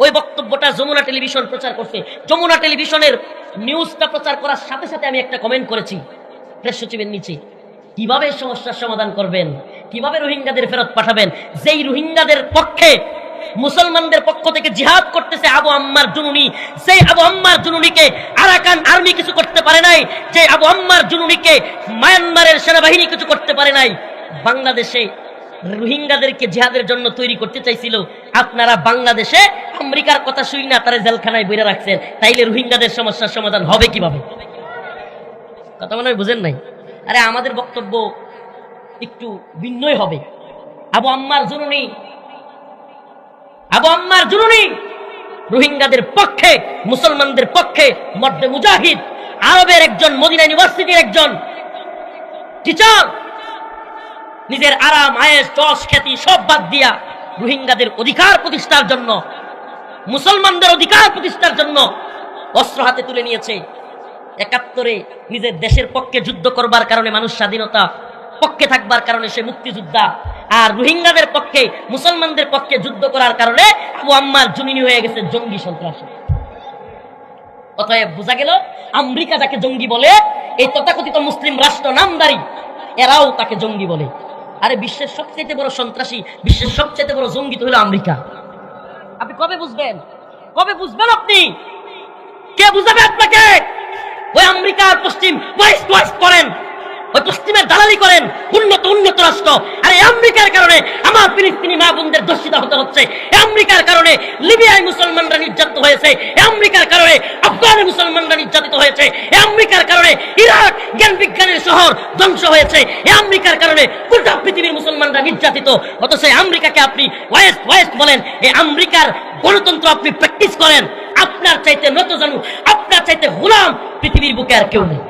ওই বক্তব্যটা যমুনা টেলিভিশন প্রচার করছে। যমুনা টেলিভিশনের নিউজটা প্রচার করার সাথে সাথে আমি একটা কমেন্ট করেছি প্রেস সচিবের নিচে, কিভাবে সমস্যার সমাধান করবেন, কিভাবে রোহিঙ্গাদের ফেরত পাঠাবেন, যেই রোহিঙ্গাদের পক্ষে মুসলমানদের পক্ষ থেকে জিহাদ করতেছে আবু আম্মার জুনুনি, সেই আবু আম্মার জুনুনিকে আরাকান আর্মি কিছু করতে পারে নাই, যে আবু আম্মার জুনুনিকে মায়ানমারের সেনাবাহিনী কিছু করতে পারে নাই। বাংলাদেশে রোহিঙ্গাদেরকে জিহাদের জন্য তৈরি করতে চাইছিল, আপনারা বাংলাদেশে আমেরিকার কথা শুনি না তারা জেলখানায় বইরা রাখছেন, তাইলে রোহিঙ্গাদের সমস্যার সমাধান হবে কিভাবে? কথা মনে হয় বুঝেন নাই। আরে আমাদের বক্তব্য একটু ভিন্নই হবে। আবু আম্মার জুনুনি রোহিঙ্গাদের পক্ষে, মুসলমানদের পক্ষে মর্দে মুজাহিদ, আরবের একজন, মদিনা ইউনিভার্সিটির একজন টিচার, নিজের আরাম আয়েশ যশ খ্যাতি সব বাদ দিয়া রোহিঙ্গাদের অধিকার প্রতিষ্ঠার জন্য, মুসলমানদের অধিকার প্রতিষ্ঠার জন্য অস্ত্র হাতে তুলে নিয়েছে। ৭১ নিজের দেশের পক্ষে যুদ্ধ করবার কারণে মানুষ স্বাধীনতা পক্ষে থাকবার কারণে সে মুক্তিযোদ্ধা, আর রোহিঙ্গাদের পক্ষে, মুসলমানদের পক্ষে যুদ্ধ করার কারণে আবু আম্মার জুনুনি হয়ে গেছে জঙ্গি সন্ত্রাসী। অতএব বোঝা গেল আমেরিকা যাকে জঙ্গি বলে, এই তথাকথিত মুসলিম রাষ্ট্র নামদারি এরাও তাকে জঙ্গি বলে। আরে বিশ্বের সবচেয়ে বড় সন্ত্রাসী, বিশ্বের সবচেয়ে বড় জঙ্গি তো হলো আমেরিকা। আপনি কবে বুঝবেন? কবে বুঝবেন আপনি? কে বুঝাবে আপনাকে? ওই আমেরিকার পশ্চিম ওয়েস্ট করেন, ওই পশ্চিমের দালালি করেন, উন্নত রাষ্ট্র। আর এই আমেরিকার কারণে আমার ফিলিস্তিনি মা বোনদের দর্শিতা হতে হচ্ছে। আমেরিকার কারণে লিবিয়ায় মুসলমানরা নির্যাতিত হয়েছে। আমেরিকার কারণে আফগানে মুসলমানরা নির্যাতিত হয়েছে। আমেরিকার কারণে ইরাক জ্ঞান বিজ্ঞানের শহর ধ্বংস হয়েছে। আমেরিকার কারণে গোটা পৃথিবীর মুসলমানরা নির্যাতিত। অথচ আমেরিকাকে আপনি ওয়েস্ট বলেন। এই আমেরিকার গণতন্ত্র আপনি প্র্যাকটিস করেন। আপনার চাইতে নতজানু, আপনার চাইতে গোলাম পৃথিবীর বুকে আর কেউ নেই।